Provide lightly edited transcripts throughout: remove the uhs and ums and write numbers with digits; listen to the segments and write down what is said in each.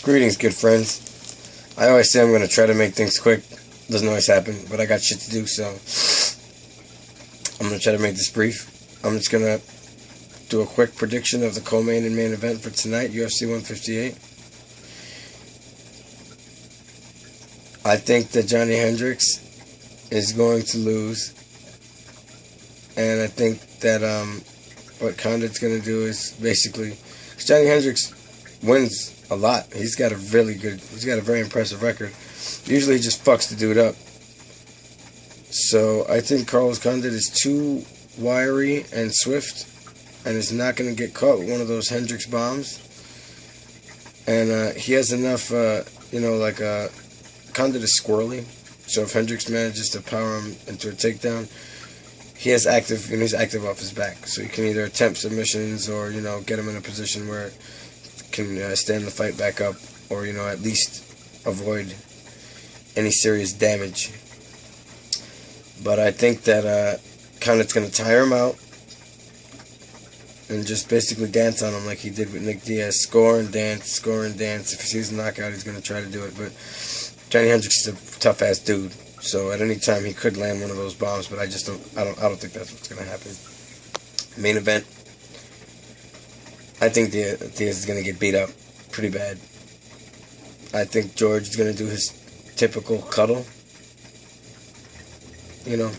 Greetings, good friends. I always say I'm going to try to make things quick. Doesn't always happen, but I got shit to do, so I'm going to try to make this brief. I'm just going to do a quick prediction of the co-main and main event for tonight, UFC 158. I think that Johnny Hendricks is going to lose, and I think that what Condit's going to do is basically, because Johnny Hendricks wins a lot. He's got a very impressive record. Usually he just fucks the dude up. So I think Carlos Condit is too wiry and swift and is not going to get caught with one of those Hendricks bombs. And he has enough, Condit is squirrely. So if Hendricks manages to power him into a takedown, he's active off his back. So he can either attempt submissions or, get him in a position where can stand the fight back up, or at least avoid any serious damage. But I think that Condit's going to tire him out and just basically dance on him like he did with Nick Diaz. Score and dance. If he sees a knockout, he's going to try to do it. But Johnny Hendricks is a tough ass dude, so at any time he could land one of those bombs. But I don't think that's what's going to happen. Main event. I think Diaz is going to get beat up pretty bad. I think George is going to do his typical cuddle.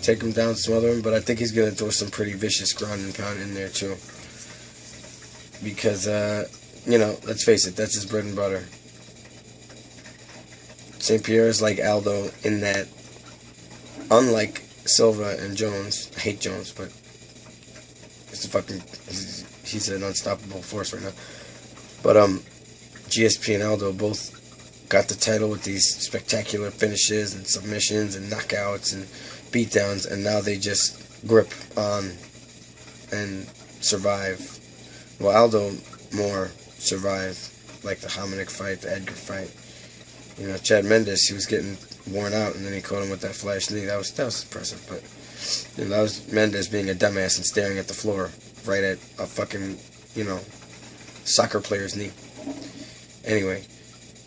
Take him down, smother him. But I think he's going to throw some pretty vicious ground and pound in there too. Because, let's face it, that's his bread and butter. St. Pierre is like Aldo in that, unlike Silva and Jones, I hate Jones, but he's an unstoppable force right now. But GSP and Aldo both got the title with these spectacular finishes and submissions and knockouts and beatdowns, and now they just grip on and survive. Well, Aldo more survived, like the Hominick fight, the Edgar fight. Chad Mendes, he was getting worn out, and then he caught him with that flash knee. That was impressive, but that was Mendes being a dumbass and staring at the floor right at a fucking, soccer player's knee. Anyway,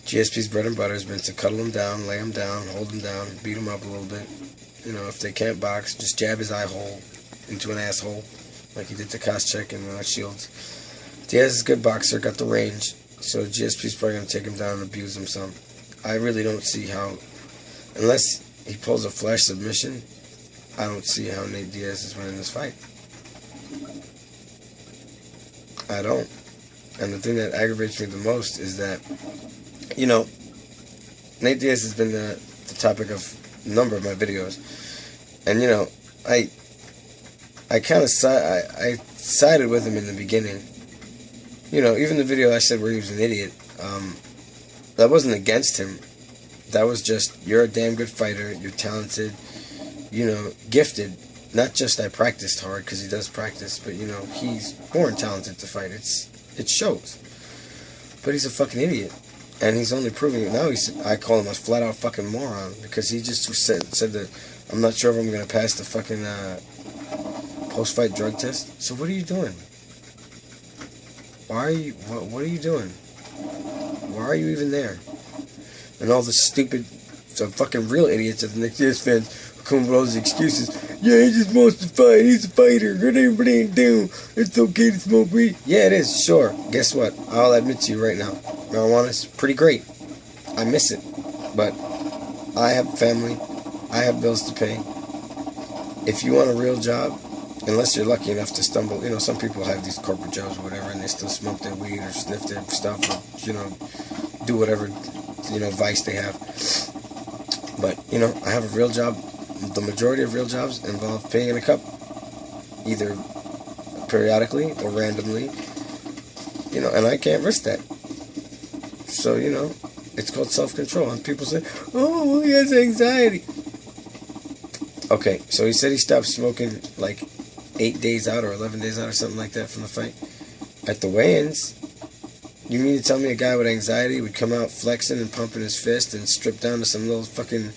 GSP's bread and butter has been to cuddle him down, lay him down, hold him down, beat him up a little bit. If they can't box, just jab his eye hole into an asshole, like he did to Koscheck and Shields. Diaz is a good boxer, got the range, so GSP's probably going to take him down and abuse him some. I really don't see how, unless he pulls a flash submission, I don't see how Nate Diaz is winning this fight. I don't. And the thing that aggravates me the most is that, Nate Diaz has been the topic of a number of my videos. And, I kind of sided with him in the beginning. Even the video I said where he was an idiot, that wasn't against him. That was just, you're a damn good fighter, you're talented, gifted. Not just I practiced hard, because he does practice, but, he's born talented to fight. It shows. But he's a fucking idiot. And he's only proving it now. I call him a flat-out fucking moron, because he just said that, I'm not sure if I'm going to pass the fucking post-fight drug test. So what are you doing? What are you doing? Why are you even there? And all the some fucking real idiots of the Nick Diaz fans come with all these excuses. Yeah, he just wants to fight. He's a fighter. It's okay to smoke weed. Yeah, it is. Sure. Guess what? I'll admit to you right now. Marijuana's pretty great. I miss it. But I have family. I have bills to pay. If you want a real job, unless you're lucky enough to stumble, some people have these corporate jobs or whatever, and they still smoke their weed or sniff their stuff or, do whatever, vice they have. But, I have a real job. The majority of real jobs involve paying in a cup, either periodically or randomly, and I can't risk that. So, it's called self-control. And people say, oh, he has anxiety. Okay, so he said he stopped smoking like 8 days out or 11 days out or something like that from the fight. At the weigh-ins, you mean to tell me a guy with anxiety would come out flexing and pumping his fist and strip down to some little fucking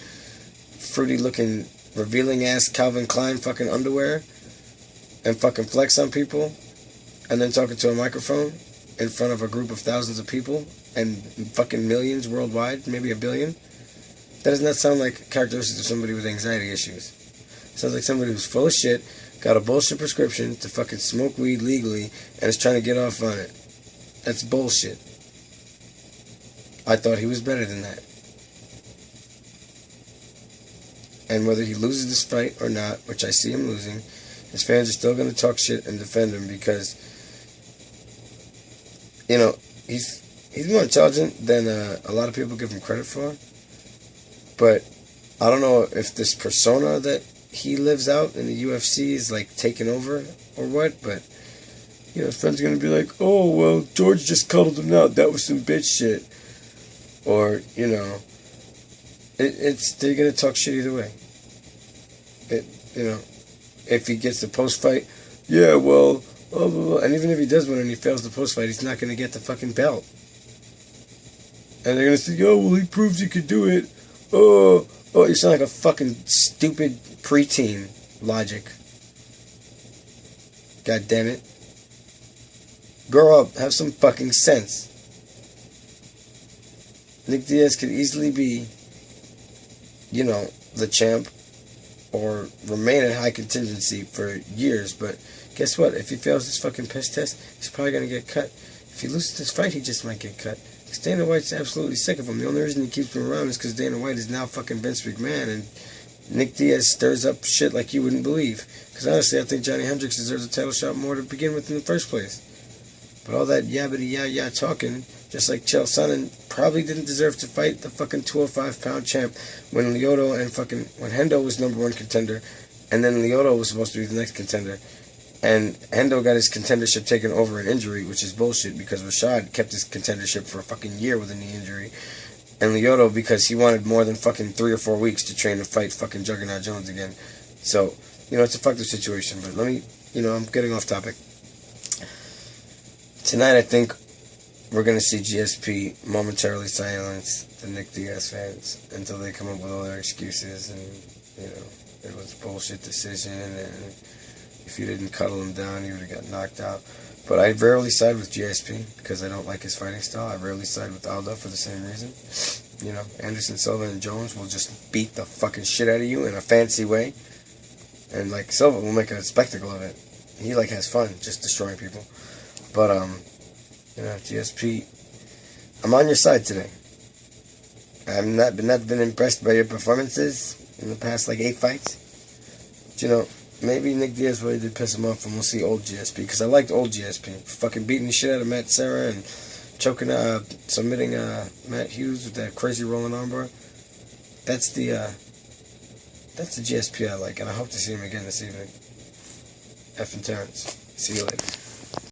fruity-looking, revealing-ass Calvin Klein fucking underwear and fucking flex on people and then talking to a microphone in front of a group of thousands of people and fucking millions worldwide, maybe 1 billion. That does not sound like characteristics of somebody with anxiety issues. It sounds like somebody who's full of shit, got a bullshit prescription to fucking smoke weed legally, and is trying to get off on it. That's bullshit. I thought he was better than that. And whether he loses this fight or not, which I see him losing, his fans are still going to talk shit and defend him because, you know, he's more intelligent than a lot of people give him credit for. But I don't know if this persona that he lives out in the UFC is like taking over or what, but you know, his friends are going to be like, oh, well, George just cuddled him out. That was some bitch shit. Or, you know, they're going to talk shit either way. You know, if he gets the post-fight, yeah, well, blah, blah, blah. And even if he does win and he fails the post-fight, he's not going to get the fucking belt. And they're going to say, oh, well, he proves he could do it. Oh, you sound like a fucking stupid preteen logic. God damn it. Grow up. Have some fucking sense. Nick Diaz could easily be, you know, the champ or remain at high contingency for years, but guess what? If he fails this fucking piss test, he's probably going to get cut. If he loses this fight, he just might get cut. Because Dana White's absolutely sick of him. The only reason he keeps him around is because Dana White is now fucking Vince McMahon, and Nick Diaz stirs up shit like you wouldn't believe. Because honestly, I think Johnny Hendricks deserves a title shot more to begin with in the first place. But all that yabbity-yah-yah talking, just like Chael Sonnen probably didn't deserve to fight the fucking 205-pound champ when Lyoto and when Hendo was #1 contender, and then Lyoto was supposed to be the next contender. And Hendo got his contendership taken over an injury, which is bullshit because Rashad kept his contendership for a fucking year with a knee injury. And Lyoto because he wanted more than fucking 3 or 4 weeks to train to fight fucking Juggernaut Jones again. So, you know, it's a fucked up situation. But let me, you know, I'm getting off topic. Tonight, I think we're going to see GSP momentarily silence the Nick Diaz fans until they come up with all their excuses and, you know, it was a bullshit decision and if you didn't cuddle him down, he would have got knocked out. But I rarely side with GSP because I don't like his fighting style. I rarely side with Aldo for the same reason. You know, Anderson Silva and Jones will just beat the fucking shit out of you in a fancy way. And, like, Silva will make a spectacle of it. He, like, has fun just destroying people. But, you know, GSP, I'm on your side today. I've not been impressed by your performances in the past, like, 8 fights. But, you know, maybe Nick Diaz really did piss him off, and we'll see old GSP, because I liked old GSP. Fucking beating the shit out of Matt Serra and choking, submitting Matt Hughes with that crazy rolling armbar. That's the GSP I like, and I hope to see him again this evening. Effing Terrence. See you later.